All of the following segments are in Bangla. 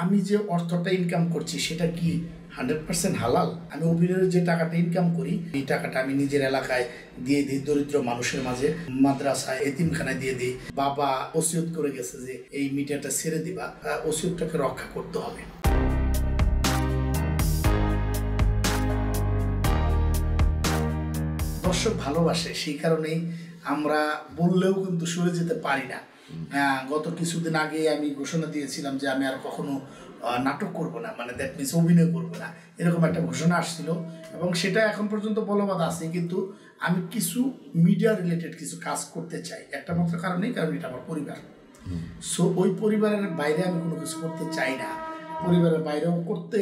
আমি যে অর্থটা ইনকাম করছি সেটা কি 100% হালাল? আমি অভিনয়ের যে টাকাটা ইনকাম করি এই টাকাটা আমি নিজের এলাকায় দিয়ে দিই, দরিদ্র মানুষের মাঝে, মাদ্রাসায়, এতিমখানায় দিয়ে দিই। বাবা ওসিয়ত করে গেছে যে এই মিডিয়াটা ছেড়ে দিবা, ওসিয়তটাকে রক্ষা করতে হবে। দর্শক ভালোবাসে, সেই কারণেই আমরা বললেও কিন্তু সরে যেতে পারি না। গত কিছুদিন আগে আমি ঘোষণা দিয়েছিলাম যে আমি আর কখনো নাটক করব না, মানে দ্যাট মিনস অভিনয় করব না, এরকম একটা ঘোষণা আসছিল এবং সেটা এখন পর্যন্ত বলবৎ আছে। কিন্তু আমি কিছু মিডিয়া রিলেটেড কিছু কাজ করতে চাই, একটা মাত্র কারণেই, কারণ এটা আমার পরিবার। সো ওই পরিবারের বাইরে আমি কোনো কিছু করতে চাই না। পরিবারের বাইরেও করতে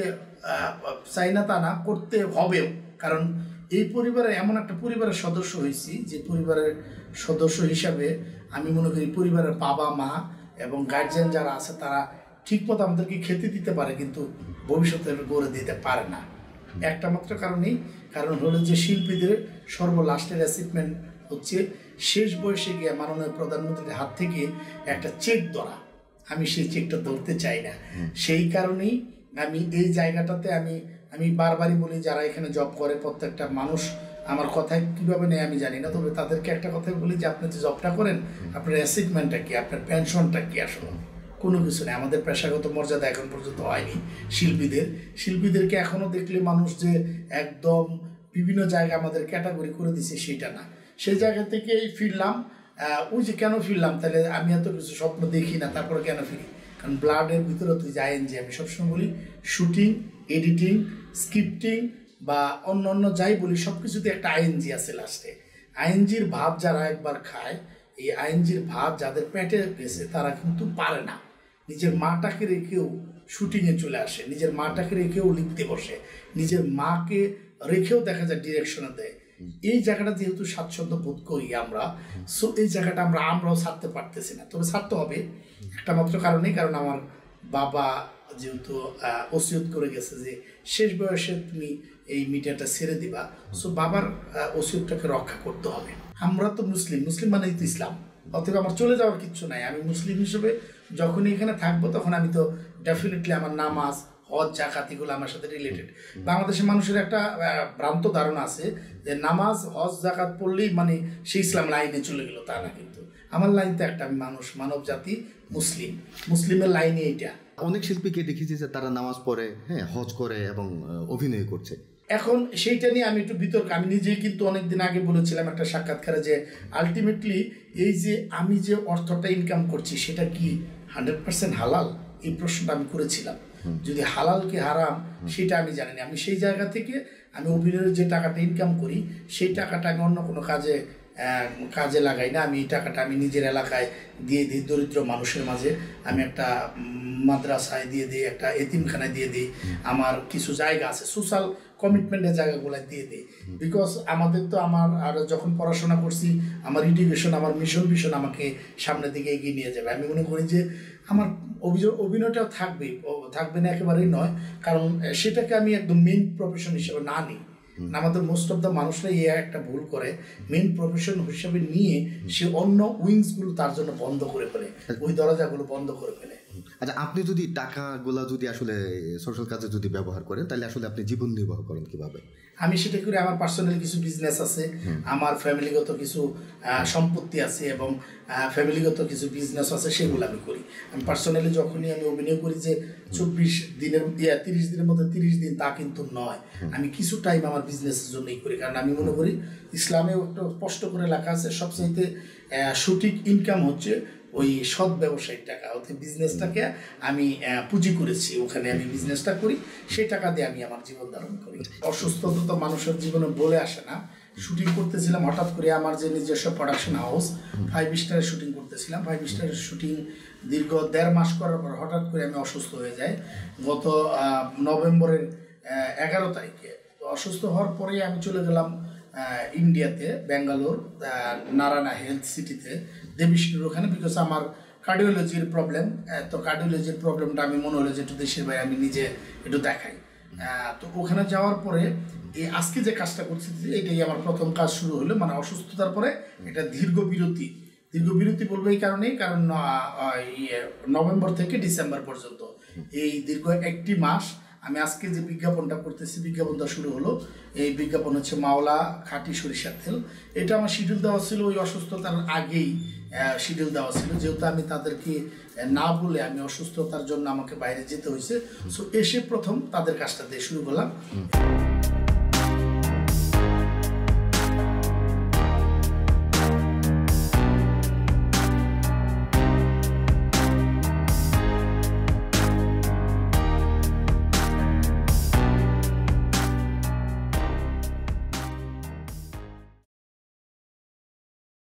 চাই না তা না, করতে হবেও, কারণ এই পরিবারে এমন একটা পরিবারের সদস্য হয়েছি যে পরিবারের সদস্য হিসাবে আমি মনে করি পরিবারের বাবা মা এবং গার্জিয়ান যারা আছে তারা ঠিকমতো আমাদেরকে খেতে দিতে পারে, কিন্তু ভবিষ্যতে গড়ে দিতে পারে না। একটা মাত্র কারণ হলো যে শিল্পীদের সর্বলাস্টের অ্যাচিভমেন্ট হচ্ছে শেষ বয়সে গিয়ে মাননীয় প্রধানমন্ত্রীর হাত থেকে একটা চেক ধরা। আমি সেই চেকটা ধরতে চাই না। সেই কারণেই আমি এই জায়গাটাতে আমি বারবারই বলি, যারা এখানে জব করে প্রত্যেকটা মানুষ আমার কথায় কীভাবে নেয় আমি জানি না, তবে তাদেরকে একটা কথাই বলি যে আপনি যে জবটা করেন আপনার অ্যাচিভমেন্টটা কি, আপনার পেনশনটা কি? আসলে কোনো কিছু নেই। আমাদের পেশাগত মর্যাদা এখন পর্যন্ত হয়নি শিল্পীদেরকে এখনও দেখলে মানুষ যে একদম বিভিন্ন জায়গায় আমাদের ক্যাটাগরি করে দিছে সেটা না। সেই জায়গা থেকেই ফিরলাম। ওই যে কেন ফিরলাম, তাহলে আমি এত কিছু স্বপ্ন দেখি না, তারপরে কেন ফিরি? কারণ ব্লাডের ভিতরে তুই যে আইএনজি, আমি সবসময় বলি শুটিং, এডিটিং, স্ক্রিপ্টিং বা অন্য যাই বলি সব কিছুতে একটা আইএনজি আছে লাস্টে। আইএনজির ভাব যারা একবার খায়, এই আইএনজির ভাব যাদের পেটে গেছে তারা কিন্তু পারে না। নিজের মাটাকে রেখেও শুটিংয়ে চলে আসে, নিজের মাটাকে রেখেও লিখতে বসে, নিজের মাকে রেখেও দেখা যায় ডিরেকশনে দেয়। এই জায়গাটা যেহেতু স্বাচ্ছন্দ্য বোধ করি আমরা, সো এই জায়গাটা আমরাও ছাড়তে পারতেছি না। তবে ছাড়তে হবে একটা মাত্র কারণেই, কারণ আমার বাবা যেহেতু ওসিয়ত করে গেছে যে শেষ বয়সে তুমি এই মিডিয়াটা ছেড়ে দিবা, সো বাবার ওসিয়তটাকে রক্ষা করতে হবে। আমরা তো মুসলিম মানেই তো ইসলাম, অথবা আমার চলে যাওয়ার কিচ্ছু নাই। আমি মুসলিম হিসেবে যখনই এখানে থাকবো তখন আমি তো ডেফিনেটলি আমার নামাজ, হজ, জাকাত এগুলো আমার সাথে রিলেটেড। বাংলাদেশের মানুষের একটা ভ্রান্ত ধারণা আছে যে নামাজ, হজ, জাকাত পড়লেই মানে সে ইসলাম লাইনে চলে গেল, তা না। কিন্তু আমার লাইন তো একটা, আমি মানুষ, মানব জাতি, মুসলিমের লাইনে এইটা। অনেক শিল্পীকে দেখেছি যে তারা নামাজ পড়ে, হ্যাঁ, হজ করে এবং অভিনয় করছে। এখন সেইটা নিয়ে আমি একটু বিতর্ক। আমি নিজেই কিন্তু অনেকদিন আগে বলেছিলাম একটা সাক্ষাৎকারে যে আলটিমেটলি এই যে আমি যে অর্থটা ইনকাম করছি সেটা কি 100% হালাল? এই প্রশ্নটা আমি করেছিলাম। যদি হালাল কি হারাম সেটা আমি জানি না। আমি সেই জায়গা থেকে আমি অভিনয়ের যে টাকাটা ইনকাম করি সেই টাকাটা আমি অন্য কোনো কাজে লাগাই না। আমি এই টাকাটা আমি নিজের এলাকায় দিয়ে দিই, দরিদ্র মানুষের মাঝে। আমি একটা মাদ্রাসায় দিয়ে দিই, একটা এতিমখানায় দিয়ে দিই, আমার কিছু জায়গা আছে সোশ্যাল কমিটমেন্টের জায়গাগুলো দিয়ে দিই। বিকজ আমাদের তো আর যখন পড়াশোনা করছি আমার এডুকেশন, আমার মিশন আমাকে সামনের দিকে এগিয়ে নিয়ে যাবে। আমি মনে করি যে আমার অভিনয়টাও থাকবে না একেবারেই নয়, কারণ সেটাকে আমি একদম মেইন প্রফেশন হিসেবে না নিই। আমাদের মোস্ট অফ দ্য মানুষরাই একটা ভুল করে, মেইন প্রফেশন হিসেবে নিয়ে সে অন্য উইংসগুলো তার জন্য বন্ধ করে ফেলে, ওই দরজাগুলো বন্ধ করে ফেলে। আচ্ছা, আপনি যদি টাকাগুলা যদি আসলে সোশ্যাল কাজে যদি ব্যবহার করেন তাহলে আসলে আপনি জীবন নির্বাহ করেন কিভাবে? আমি সেটা করে, আমার পার্সোনাল কিছু বিজনেস আছে, আমার ফ্যামিলিগত কিছু সম্পত্তি আছে এবং ফ্যামিলিগত কিছু বিজনেস আছে, সেগুলো আমি করি। আমি পার্সোনালি যখনই আমি অভিনয় করি যে 30 দিনের মধ্যে 30 দিন, তা কিন্তু নয়। আমি কিছু টাইম আমার বিজনেসের জন্যই করি, কারণ আমি মনে করি ইসলামেও একটা স্পষ্ট করে লেখা আছে সবচাইতে সঠিক ইনকাম হচ্ছে ওই সৎ ব্যবসায়িক টাকা। অর্থাৎ বিজনেসটাকে আমি পুঁজি করেছি, ওখানে আমি বিজনেসটা করি, সেই টাকা দিয়ে আমি আমার জীবন ধারণ করি। অসুস্থতা তো মানুষের জীবনে বলে আসে না। শুটিং করতেছিলাম, হঠাৎ করে আমার যে নিজস্ব প্রোডাকশন হাউস 5 স্টারের শুটিং করতেছিলাম। 5 স্টারের শুটিং দীর্ঘ 1.5 মাস করার পর হঠাৎ করে আমি অসুস্থ হয়ে যাই গত নভেম্বরের 11 তারিখে। তো অসুস্থ হওয়ার পরেই আমি চলে গেলাম ইন্ডিয়াতে, ব্যাঙ্গালোর, নারায়ণা হেলথ সিটিতে, দেবীশ্রীর ওখানে। বিকজ আমার কার্ডিওলজির প্রবলেম, তো কার্ডিওলজির প্রবলেমটা আমি মনে হলো যে একটু দেশের বাইরে আমি নিজে একটু দেখাই। তো ওখানে যাওয়ার পরে এই আজকে যে কাজটা করছি এটাই আমার প্রথম কাজ শুরু হলো, মানে অসুস্থতার পরে এটা দীর্ঘ বিরতি দীর্ঘ বিরতি বলবো এই কারণেই, কারণ নভেম্বর থেকে ডিসেম্বর পর্যন্ত এই দীর্ঘ একটি মাস আমি আজকে যে বিজ্ঞাপনটা করতেছি, বিজ্ঞাপনটা শুরু হলো। এই বিজ্ঞাপন হচ্ছে মাওলা খাঁটি সরিষার তেল। এটা আমার শিডিউল দেওয়া ছিল ওই অসুস্থতার আগেই, শিডিউল দেওয়া ছিল, যেহেতু আমি তাদেরকে না বলে আমি অসুস্থতার জন্য আমাকে বাইরে যেতে হয়েছে। সো এসে প্রথম তাদের কাজটা দিয়ে শুরু করলাম।